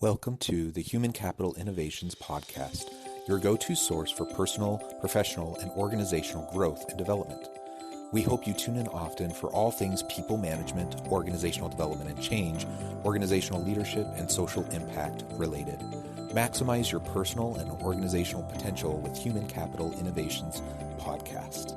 Welcome to the Human Capital Innovations Podcast, your go-to source for personal, professional, and organizational growth and development. We hope you tune in often for all things people management, organizational development and change, organizational leadership, and social impact related. Maximize your personal and organizational potential with Human Capital Innovations Podcast.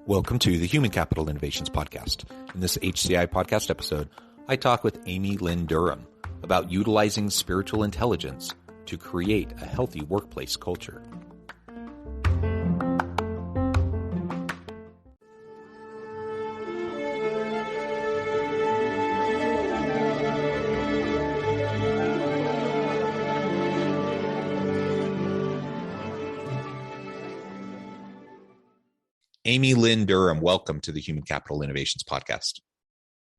Welcome to the Human Capital Innovations Podcast. In this HCI podcast episode, I talk with Amy Lynn Durham about utilizing spiritual intelligence to create a healthy workplace culture. Amy Lynn Durham, welcome to the Human Capital Innovations Podcast.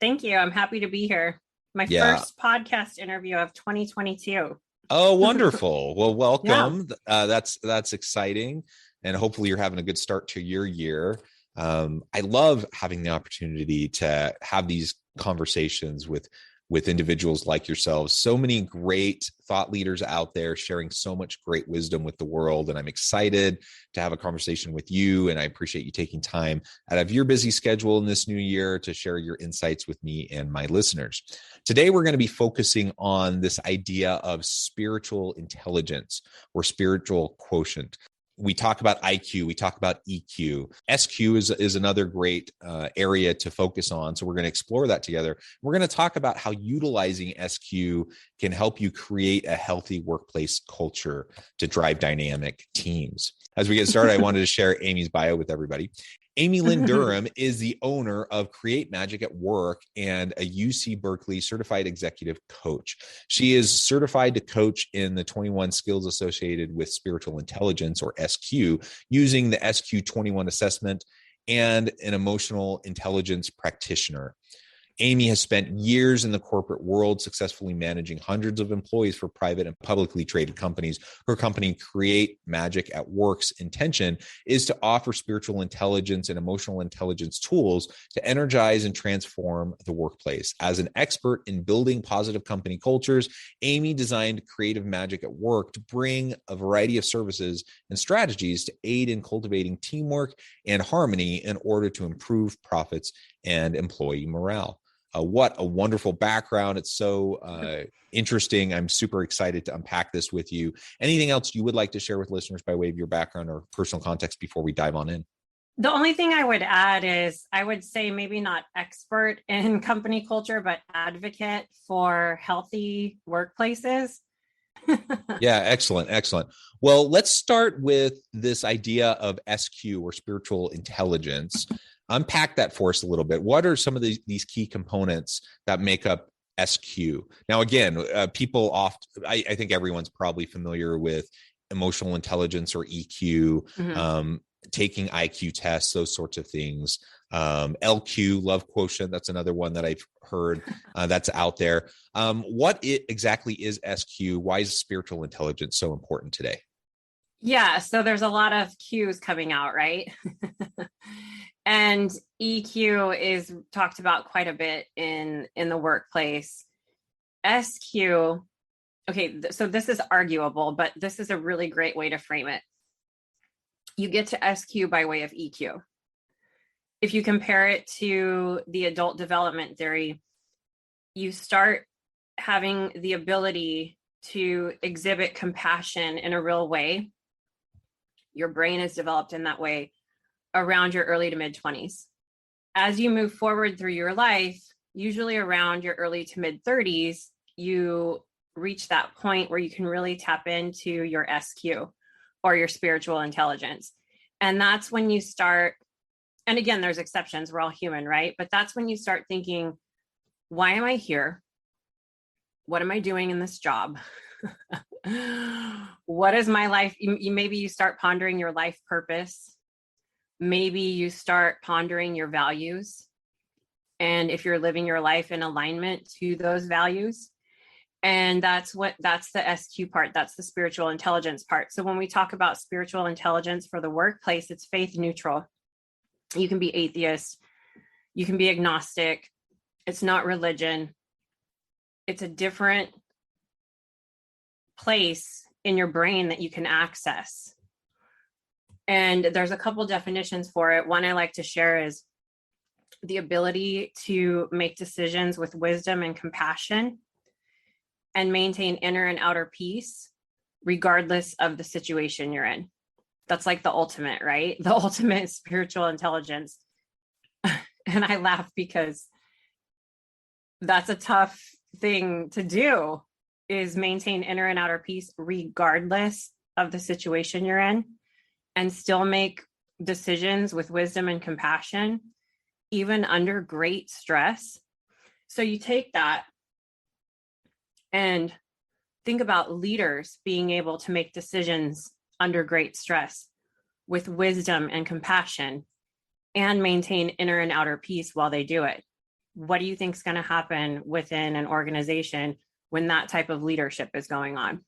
Thank you. I'm happy to be here. My first podcast interview of 2022. Oh, wonderful. Well, welcome. That's exciting. And hopefully you're having a good start to your year. I love having the opportunity to have these conversations with individuals like yourselves. So many great thought leaders out there sharing so much great wisdom with the world. And I'm excited to have a conversation with you. And I appreciate you taking time out of your busy schedule in this new year to share your insights with me and my listeners. Today, we're going to be focusing on this idea of spiritual intelligence or spiritual quotient. We talk about IQ, we talk about EQ. SQ is another great area to focus on. So we're going to explore that together. We're going to talk about how utilizing SQ can help you create a healthy workplace culture to drive dynamic teams. As we get started, I wanted to share Amy's bio with everybody. Amy Lynn Durham is the owner of Create Magic at Work and a UC Berkeley certified executive coach. She is certified to coach in the 21 skills associated with spiritual intelligence, or SQ, using the SQ21 assessment, and an emotional intelligence practitioner. Amy has spent years in the corporate world, successfully managing hundreds of employees for private and publicly traded companies. Her company, Create Magic at Work's intention is to offer spiritual intelligence and emotional intelligence tools to energize and transform the workplace. As an expert in building positive company cultures, Amy designed Creative Magic at Work to bring a variety of services and strategies to aid in cultivating teamwork and harmony in order to improve profits and employee morale. What a wonderful background. It's so interesting. I'm super excited to unpack this with you. Anything else you would like to share with listeners by way of your background or personal context before we dive on in? The only thing I would add is I would say maybe not expert in company culture, but advocate for healthy workplaces. Yeah, excellent. Well, let's start with this idea of SQ, or spiritual intelligence. Unpack that for us a little bit. What are some of these key components that make up SQ? Now, again, people often, I think everyone's probably familiar with emotional intelligence, or EQ, taking IQ tests, those sorts of things. LQ, love quotient, that's another one that I've heard that's out there. What exactly is SQ? Why is spiritual intelligence so important today? Yeah, so there's a lot of Qs coming out, right? And EQ is talked about quite a bit in the workplace. SQ, okay, so this is arguable, but this is a really great way to frame it. You get to SQ by way of EQ. If you compare it to the adult development theory, you start having the ability to exhibit compassion in a real way. Your brain is developed in that way around your early to mid 20s. As you move forward through your life, usually around your early to mid 30s, you reach that point where you can really tap into your SQ, or your spiritual intelligence. And that's when you start, and again, there's exceptions, we're all human, right? But that's when you start thinking, why am I here? What am I doing in this job? What is my life? Maybe you start pondering your life purpose. Maybe you start pondering your values, and if you're living your life in alignment to those values. And that's the SQ part. That's the spiritual intelligence part. So when we talk about spiritual intelligence for the workplace, it's faith neutral. You can be atheist, you can be agnostic. It's not religion. It's a different place in your brain that you can access. And there's a couple definitions for it. One I like to share is the ability to make decisions with wisdom and compassion and maintain inner and outer peace, regardless of the situation you're in. That's like the ultimate, right? The ultimate spiritual intelligence. And I laugh because that's a tough thing to do, is maintain inner and outer peace, regardless of the situation you're in, and still make decisions with wisdom and compassion, even under great stress. So you take that and think about leaders being able to make decisions under great stress with wisdom and compassion and maintain inner and outer peace while they do it. What do you think is going to happen within an organization when that type of leadership is going on?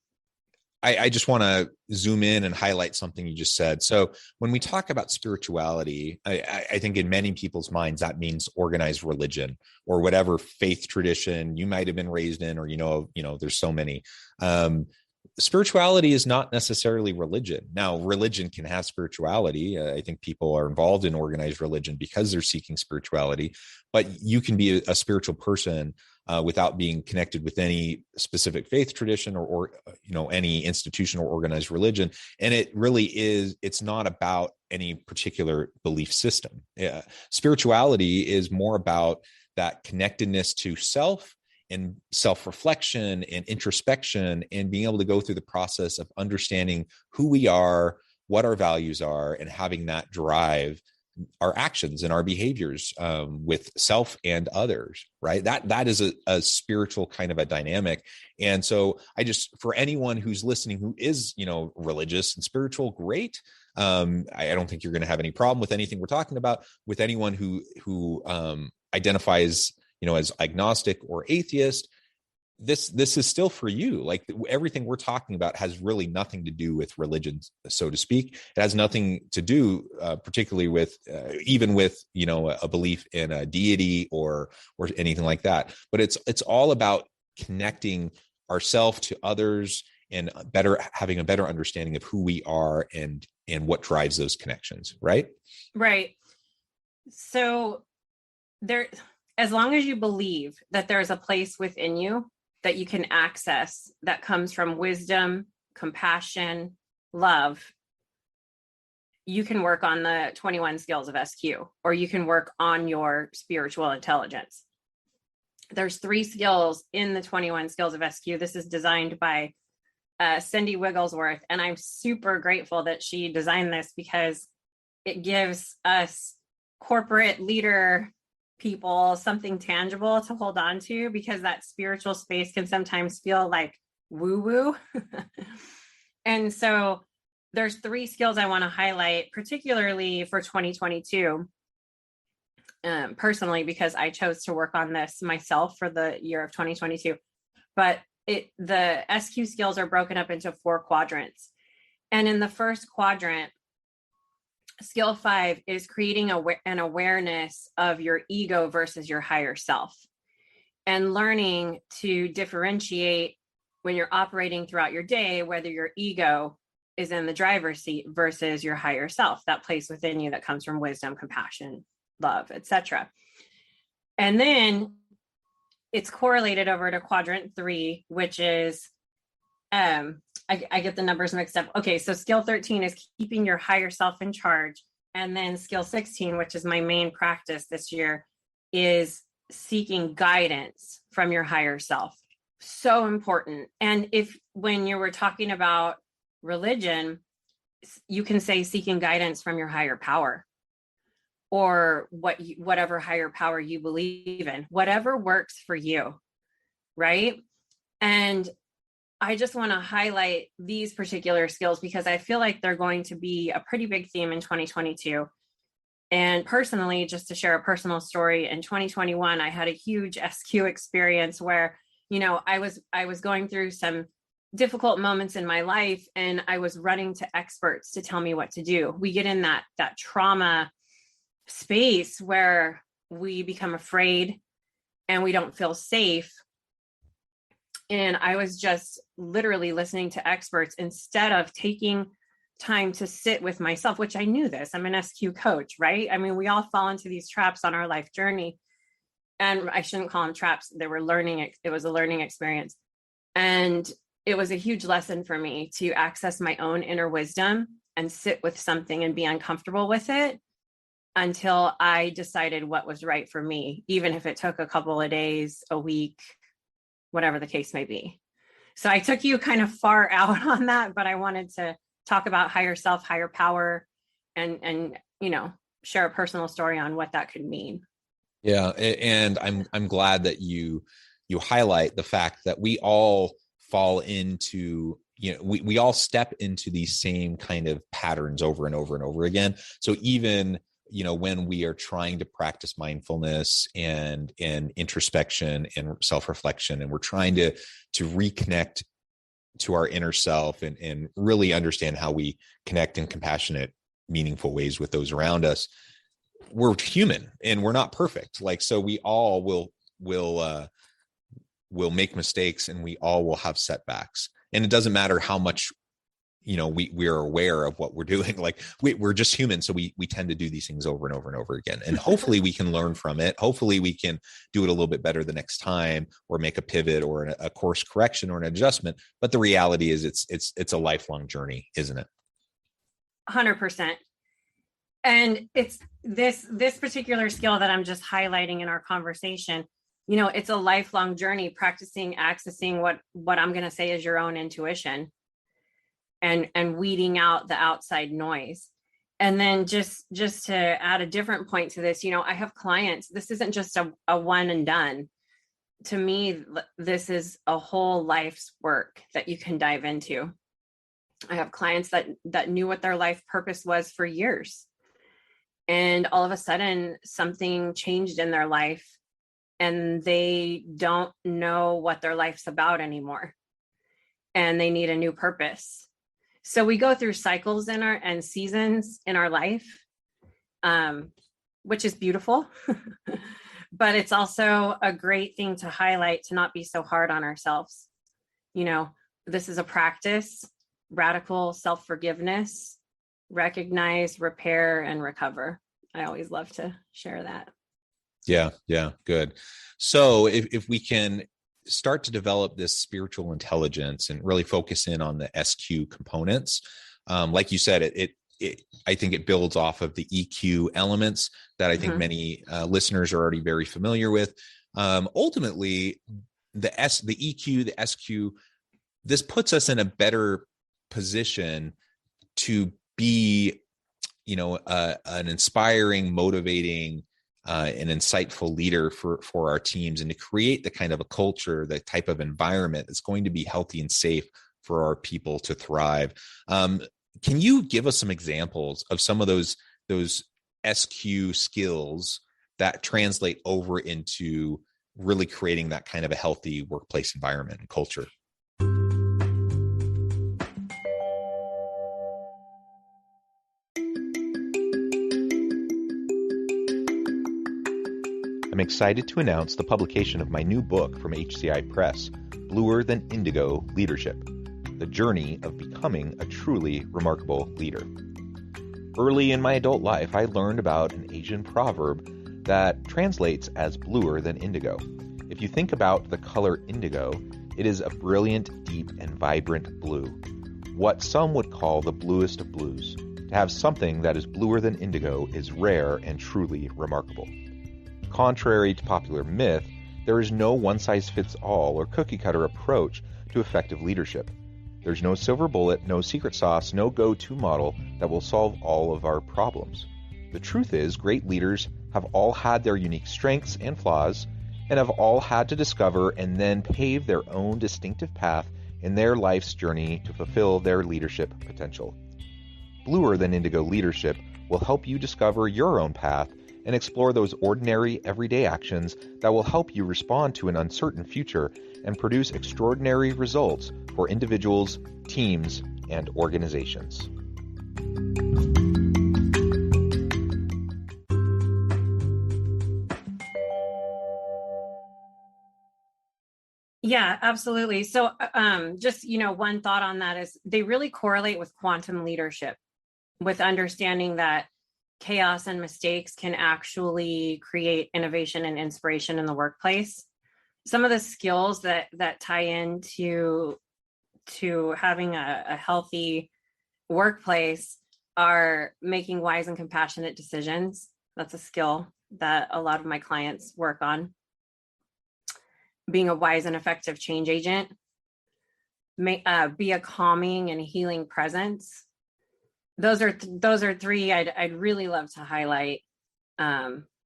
I just want to zoom in and highlight something you just said. So when we talk about spirituality, I think in many people's minds, that means organized religion or whatever faith tradition you might have been raised in, or, there's so many. Spirituality is not necessarily religion. Now, religion can have spirituality. I think people are involved in organized religion because they're seeking spirituality, but you can be a spiritual person without being connected with any specific faith tradition or any institution or organized religion. And it really is, it's not about any particular belief system. Spirituality is more about that connectedness to self and self-reflection and introspection, and being able to go through the process of understanding who we are, what our values are, and having that drive our actions and our behaviors with self and others, right? That is a spiritual kind of a dynamic. And so for anyone who's listening, who is, religious and spiritual, great. I don't think you're going to have any problem with anything we're talking about. With anyone who identifies, as agnostic or atheist, this is still for you. Like, everything we're talking about has really nothing to do with religion, so to speak. It has nothing to do particularly with even with a belief in a deity or anything like that. But it's all about connecting ourselves to others and having a better understanding of who we are and what drives those connections, right? Right. So as long as you believe that there's a place within you that you can access that comes from wisdom, compassion, love, you can work on the 21 skills of SQ, or you can work on your spiritual intelligence. There's 3 skills in the 21 skills of SQ. This is designed by Cindy Wigglesworth, and I'm super grateful that she designed this because it gives us corporate leader people something tangible to hold on to, because that spiritual space can sometimes feel like woo-woo. And so there's 3 skills I want to highlight, particularly for 2022, personally, because I chose to work on this myself for the year of 2022. But the SQ skills are broken up into 4 quadrants. And in the first quadrant, skill 5 is creating an awareness of your ego versus your higher self, and learning to differentiate when you're operating throughout your day, whether your ego is in the driver's seat versus your higher self, that place within you that comes from wisdom, compassion, love, etc. And then it's correlated over to quadrant 3, which is I get the numbers mixed up. Okay, so skill 13 is keeping your higher self in charge. And then skill 16, which is my main practice this year, is seeking guidance from your higher self. So important. And when you were talking about religion, you can say seeking guidance from your higher power, or whatever higher power you believe in, whatever works for you, right? And I just want to highlight these particular skills because I feel like they're going to be a pretty big theme in 2022. And personally, just to share a personal story, in 2021, I had a huge SQ experience where I was going through some difficult moments in my life, and I was running to experts to tell me what to do. We get in that trauma space where we become afraid and we don't feel safe. And I was just literally listening to experts instead of taking time to sit with myself, which I knew this. I'm an SQ coach, right? I mean, we all fall into these traps on our life journey. And I shouldn't call them traps. They were learning. It was a learning experience. And it was a huge lesson for me to access my own inner wisdom and sit with something and be uncomfortable with it until I decided what was right for me, even if it took a couple of days, a week, whatever the case may be. So I took you kind of far out on that, but I wanted to talk about higher self, higher power, and share a personal story on what that could mean. Yeah, and I'm glad that you highlight the fact that we all fall into, we all step into these same kind of patterns over and over and over again. So even when we are trying to practice mindfulness and introspection and self-reflection, and we're trying to reconnect to our inner self and really understand how we connect in compassionate, meaningful ways with those around us, we're human and we're not perfect. So we all will make mistakes, and we all will have setbacks. And it doesn't matter how much we are aware of what we're doing. We're just human, so we tend to do these things over and over and over again. And hopefully we can learn from it. Hopefully we can do it a little bit better the next time, or make a pivot or a course correction or an adjustment. But the reality is it's a lifelong journey, isn't it? 100%. And it's this particular skill that I'm just highlighting in our conversation. It's a lifelong journey, practicing accessing what I'm going to say is your own intuition, and weeding out the outside noise. And then just to add a different point to this, I have clients. This isn't just a one and done. To me, this is a whole life's work that you can dive into. I have clients that knew what their life purpose was for years. And all of a sudden, something changed in their life, and they don't know what their life's about anymore. And they need a new purpose. So we go through cycles and seasons in our life, which is beautiful, but it's also a great thing to highlight, to not be so hard on ourselves. This is a practice, radical self-forgiveness, recognize, repair, and recover. I always love to share that. Yeah, good. So if we can start to develop this spiritual intelligence and really focus in on the SQ components, like you said, I think it builds off of the EQ elements that I think many listeners are already very familiar with. Ultimately, the EQ, the SQ, this puts us in a better position to be, an inspiring, motivating, an insightful leader for our teams, and to create the kind of a culture, the type of environment that's going to be healthy and safe for our people to thrive. Can you give us some examples of some of those SQ skills that translate over into really creating that kind of a healthy workplace environment and culture? I'm excited to announce the publication of my new book from HCI Press, Bluer Than Indigo Leadership: The Journey of Becoming a Truly Remarkable Leader. Early in my adult life, I learned about an Asian proverb that translates as bluer than indigo. If you think about the color indigo, it is a brilliant, deep, and vibrant blue, what some would call the bluest of blues. To have something that is bluer than indigo is rare and truly remarkable. Contrary to popular myth, there is no one-size-fits-all or cookie-cutter approach to effective leadership. There's no silver bullet, no secret sauce, no go-to model that will solve all of our problems. The truth is, great leaders have all had their unique strengths and flaws, and have all had to discover and then pave their own distinctive path in their life's journey to fulfill their leadership potential. Bluer Than Indigo Leadership will help you discover your own path and explore those ordinary, everyday actions that will help you respond to an uncertain future and produce extraordinary results for individuals, teams, and organizations. Yeah, absolutely. So just, one thought on that is they really correlate with quantum leadership, with understanding that chaos and mistakes can actually create innovation and inspiration in the workplace. Some of the skills that tie into having a healthy workplace are making wise and compassionate decisions. That's a skill that a lot of my clients work on. Being a wise and effective change agent, be a calming and healing presence. Those are three I'd really love to highlight,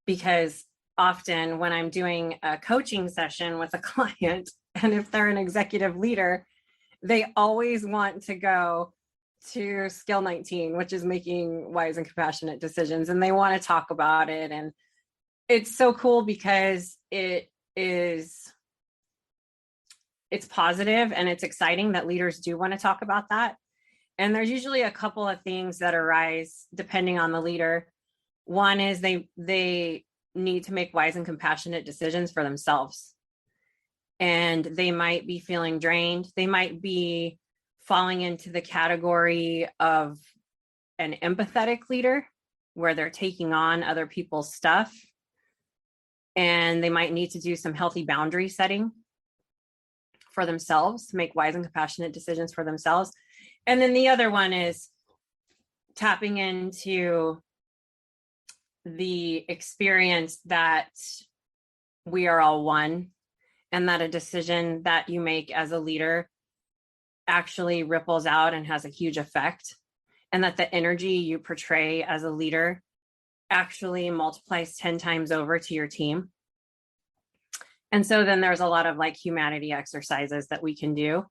because often when I'm doing a coaching session with a client, and if they're an executive leader, they always want to go to skill 19, which is making wise and compassionate decisions, and they want to talk about it. And it's so cool because it's positive and it's exciting that leaders do want to talk about that. And there's usually a couple of things that arise depending on the leader. One is they need to make wise and compassionate decisions for themselves. And they might be feeling drained. They might be falling into the category of an empathetic leader where they're taking on other people's stuff. And they might need to do some healthy boundary setting for themselves, to make wise and compassionate decisions for themselves. And then the other one is tapping into the experience that we are all one, and that a decision that you make as a leader actually ripples out and has a huge effect, and that the energy you portray as a leader actually multiplies 10 times over to your team. And so then there's a lot of like humanity exercises that we can do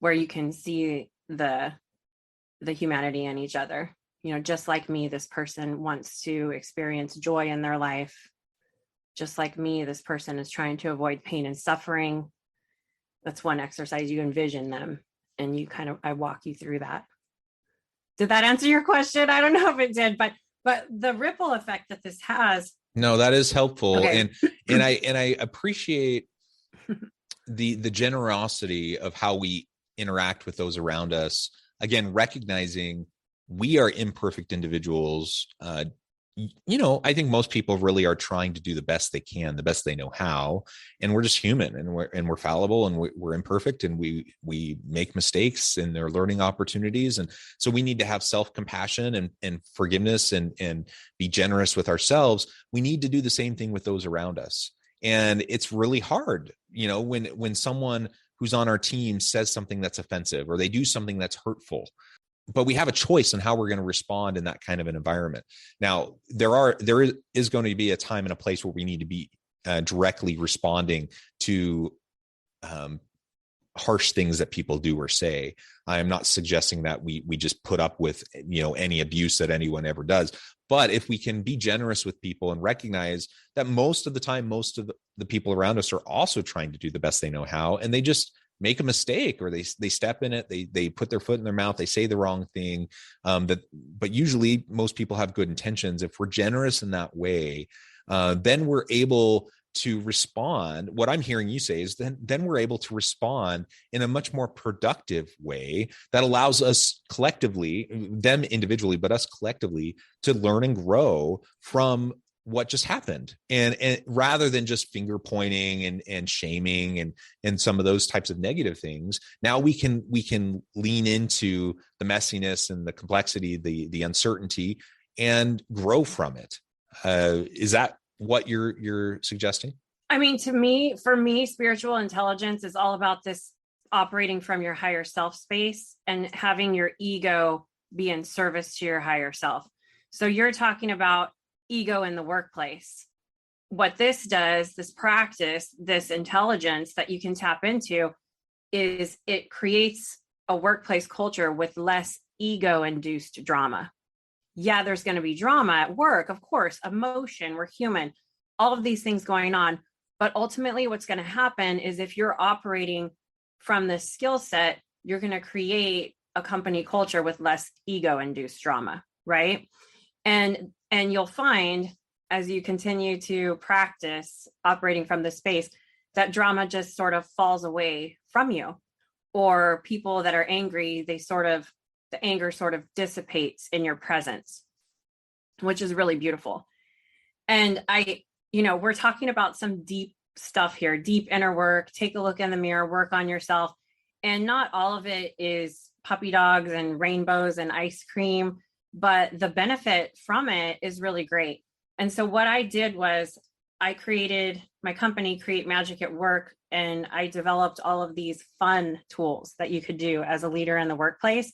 where you can see the humanity in each other. Just like me, this person wants to experience joy in their life. Just like me, this person is trying to avoid pain and suffering. That's one exercise. You envision them and I walk you through that. Did that answer your question? I don't know if it did, but the ripple effect that this has. No, that is helpful. Okay. And I appreciate the generosity of how we interact with those around us. Again, recognizing we are imperfect individuals. I think most people really are trying to do the best they can, the best they know how, and we're just human, and we're fallible, and we're imperfect, and we make mistakes, and they're learning opportunities, and so we need to have self-compassion and forgiveness and be generous with ourselves. We need to do the same thing with those around us, and it's really hard, when someone who's on our team says something that's offensive or they do something that's hurtful. But we have a choice on how we're going to respond in that kind of an environment. Now, there is going to be a time and a place where we need to be directly responding to harsh things that people do or say. I am not suggesting that we just put up with any abuse that anyone ever does. But if we can be generous with people and recognize that most of the time, most of the people around us are also trying to do the best they know how, and they just make a mistake, or they step in it, they put their foot in their mouth, they say the wrong thing. But usually most people have good intentions. If we're generous in that way, then we're able to respond. What I'm hearing you say is then we're able to respond in a much more productive way that allows us collectively, them individually, but us collectively, to learn and grow from what just happened, and rather than just finger pointing and shaming and some of those types of negative things. Now we can lean into the messiness and the complexity, the uncertainty, and grow from it. Is that what you're suggesting? I mean, for me, spiritual intelligence is all about this operating from your higher self space and having your ego be in service to your higher self. So you're talking about ego in the workplace. What this does, this practice, this intelligence that you can tap into, is it creates a workplace culture with less ego-induced drama. Yeah, there's going to be drama at work, of course, emotion, we're human, all of these things going on. But ultimately, what's going to happen is if you're operating from this skill set, you're going to create a company culture with less ego-induced drama, right? And you'll find as you continue to practice operating from this space that drama just sort of falls away from you. Or people that are angry, the anger sort of dissipates in your presence, which is really beautiful. And we're talking about some deep stuff here, deep inner work. Take a look in the mirror, work on yourself. And not all of it is puppy dogs and rainbows and ice cream, but the benefit from it is really great. And so what I did was I created my company, Create Magic at Work, and I developed all of these fun tools that you could do as a leader in the workplace.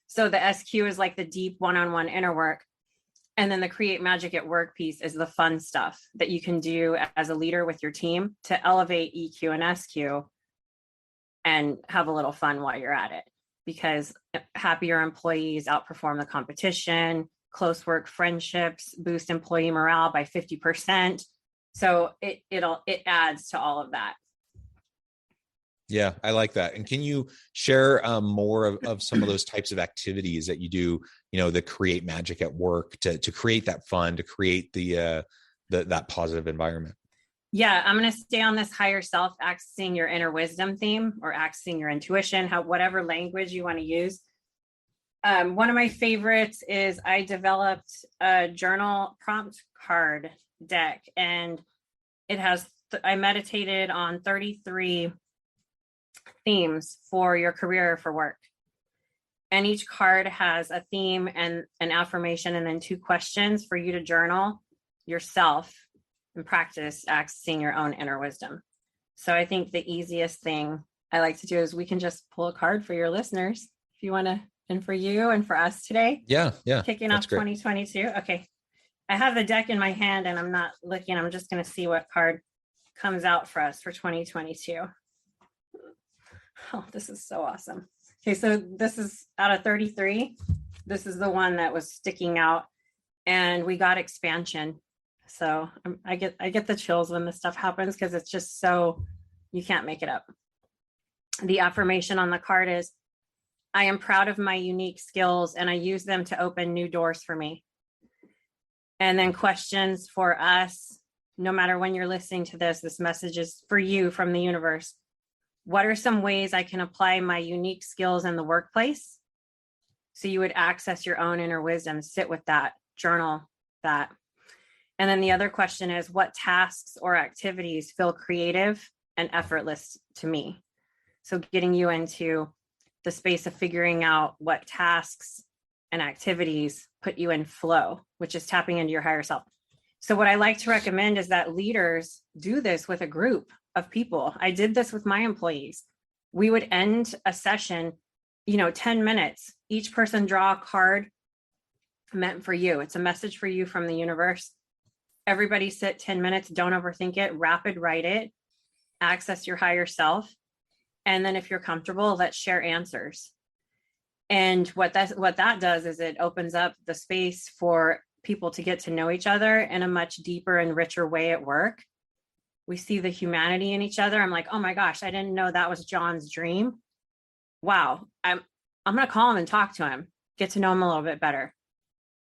So the SQ is like the deep one-on-one inner work. And then the Create Magic at Work piece is the fun stuff that you can do as a leader with your team to elevate EQ and SQ and have a little fun while you're at it. Because happier employees outperform the competition, close work friendships boost employee morale by 50%. So it adds to all of that. Yeah, I like that. And can you share more of some of those types of activities that you do, that create magic at work to create that fun, to create that positive environment? Yeah, I'm going to stay on this higher self, accessing your inner wisdom theme, or accessing your intuition, whatever language you want to use. One of my favorites is I developed a journal prompt card deck, and I meditated on 33 themes for your career, for work. And each card has a theme and an affirmation, and then 2 questions for you to journal yourself and practice accessing your own inner wisdom. So I think the easiest thing I like to do is we can just pull a card for your listeners if you want to, and for you and for us today. Yeah. Kicking off 2022. Okay. I have the deck in my hand and I'm not looking. I'm just going to see what card comes out for us for 2022. Oh, this is so awesome. Okay. So this is out of 33. This is the one that was sticking out, and we got expansion. So I get the chills when this stuff happens, because it's just so, you can't make it up. The affirmation on the card is, I am proud of my unique skills and I use them to open new doors for me. And then questions for us, no matter when you're listening to this message is for you from the universe. What are some ways I can apply my unique skills in the workplace? So you would access your own inner wisdom, sit with that, journal that. And then the other question is, what tasks or activities feel creative and effortless to me? So getting you into the space of figuring out what tasks and activities put you in flow, which is tapping into your higher self. So what I like to recommend is that leaders do this with a group of people. I did this with my employees. We would end a session, 10 minutes, each person draw a card meant for you. It's a message for you from the universe. Everybody sit 10 minutes, don't overthink it, rapid write it, access your higher self. And then if you're comfortable, let's share answers. And what that does is it opens up the space for people to get to know each other in a much deeper and richer way at work. We see the humanity in each other. I'm like, oh my gosh, I didn't know that was John's dream. Wow. I'm going to call him and talk to him, get to know him a little bit better.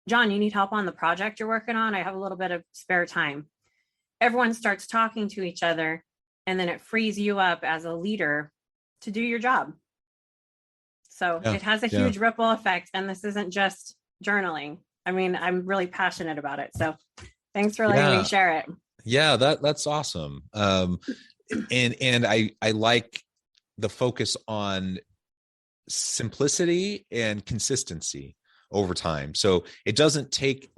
John, you need help on the project you're working on? I have a little bit of spare time. Everyone starts talking to each other, and then it frees you up as a leader to do your job. So it has a huge ripple effect. And this isn't just journaling. I mean, I'm really passionate about it. So thanks for letting me share it. Yeah, that's awesome. And I like the focus on simplicity and consistency over time. So it doesn't take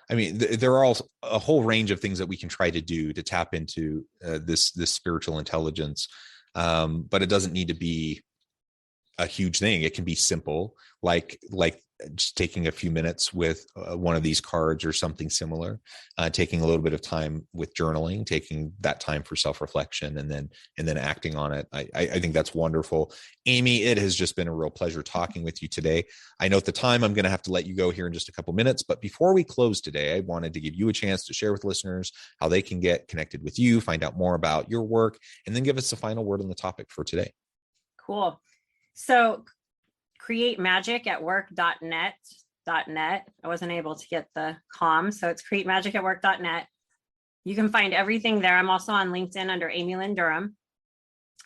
there are a whole range of things that we can try to do to tap into this spiritual intelligence. But it doesn't need to be a huge thing. It can be simple, like just taking a few minutes with one of these cards or something similar, taking a little bit of time with journaling, taking that time for self-reflection, and then acting on it. I think that's wonderful. Amy, it has just been a real pleasure talking with you today. I know at the time I'm going to have to let you go here in just a couple minutes, but before we close today, I wanted to give you a chance to share with listeners how they can get connected with you, find out more about your work, and then give us the final word on the topic for today. Cool. So createmagicatwork.net. I wasn't able to get the com, so it's createmagicatwork.net. You can find everything there. I'm also on LinkedIn under Amy Lynn Durham,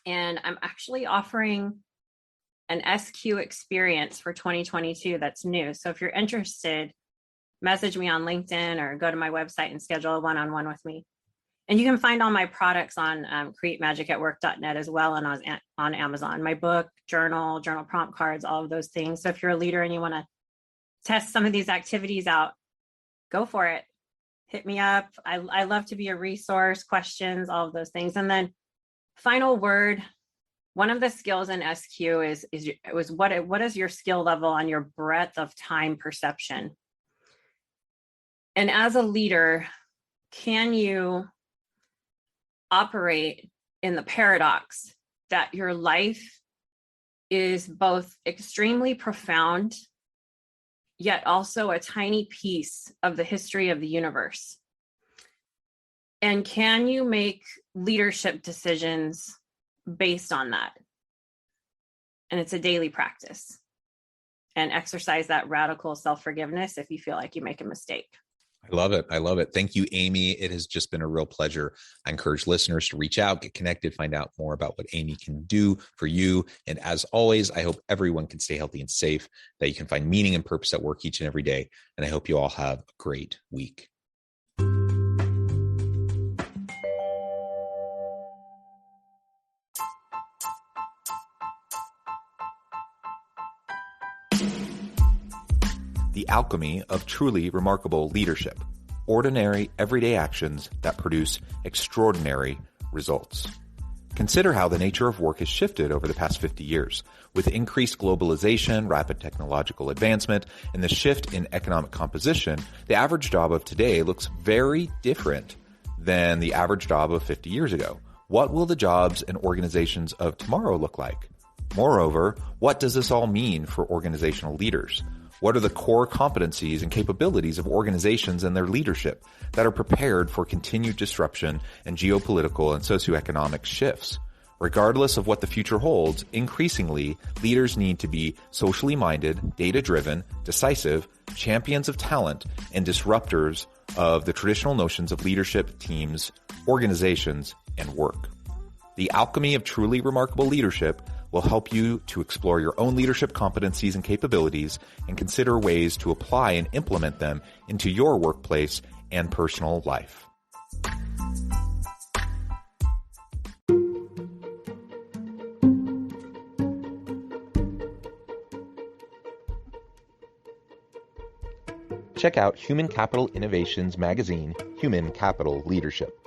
and I'm actually offering an SQ experience for 2022 that's new. So if you're interested, message me on LinkedIn or go to my website and schedule a one-on-one with me. And you can find all my products on createmagicatwork.net as well, and on Amazon. My book, journal prompt cards, all of those things. So if you're a leader and you want to test some of these activities out, go for it. Hit me up. I love to be a resource, questions, all of those things. And then final word, one of the skills in SQ is what is your skill level on your breadth of time perception? And as a leader, can you operate in the paradox that your life is both extremely profound, yet also a tiny piece of the history of the universe? And can you make leadership decisions based on that? And it's a daily practice. And exercise that radical self-forgiveness if you feel like you make a mistake. I love it. I love it. Thank you, Amy. It has just been a real pleasure. I encourage listeners to reach out, get connected, find out more about what Amy can do for you. And as always, I hope everyone can stay healthy and safe, that you can find meaning and purpose at work each and every day. And I hope you all have a great week. The alchemy of truly remarkable leadership. Ordinary, everyday actions that produce extraordinary results. Consider how the nature of work has shifted over the past 50 years. With increased globalization, rapid technological advancement, and the shift in economic composition, the average job of today looks very different than the average job of 50 years ago. What will the jobs and organizations of tomorrow look like? Moreover, what does this all mean for organizational leaders? What are the core competencies and capabilities of organizations and their leadership that are prepared for continued disruption and geopolitical and socioeconomic shifts? Regardless of what the future holds, increasingly, leaders need to be socially minded, data-driven, decisive, champions of talent, and disruptors of the traditional notions of leadership, teams, organizations, and work. The alchemy of truly remarkable leadership will help you to explore your own leadership competencies and capabilities and consider ways to apply and implement them into your workplace and personal life. Check out Human Capital Innovations magazine, Human Capital Leadership.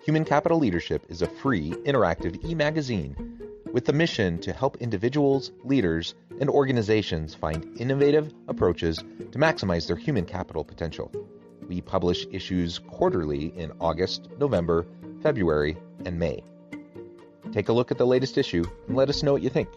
Human Capital Leadership is a free, interactive e-magazine with the mission to help individuals, leaders, and organizations find innovative approaches to maximize their human capital potential. We publish issues quarterly in August, November, February, and May. Take a look at the latest issue and let us know what you think.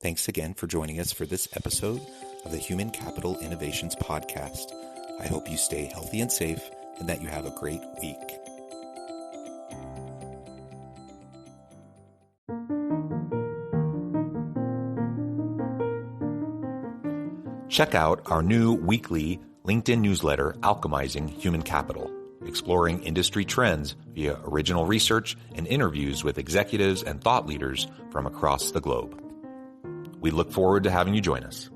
Thanks again for joining us for this episode of the Human Capital Innovations Podcast. I hope you stay healthy and safe and that you have a great week. Check out our new weekly LinkedIn newsletter, Alchemizing Human Capital, exploring industry trends via original research and interviews with executives and thought leaders from across the globe. We look forward to having you join us.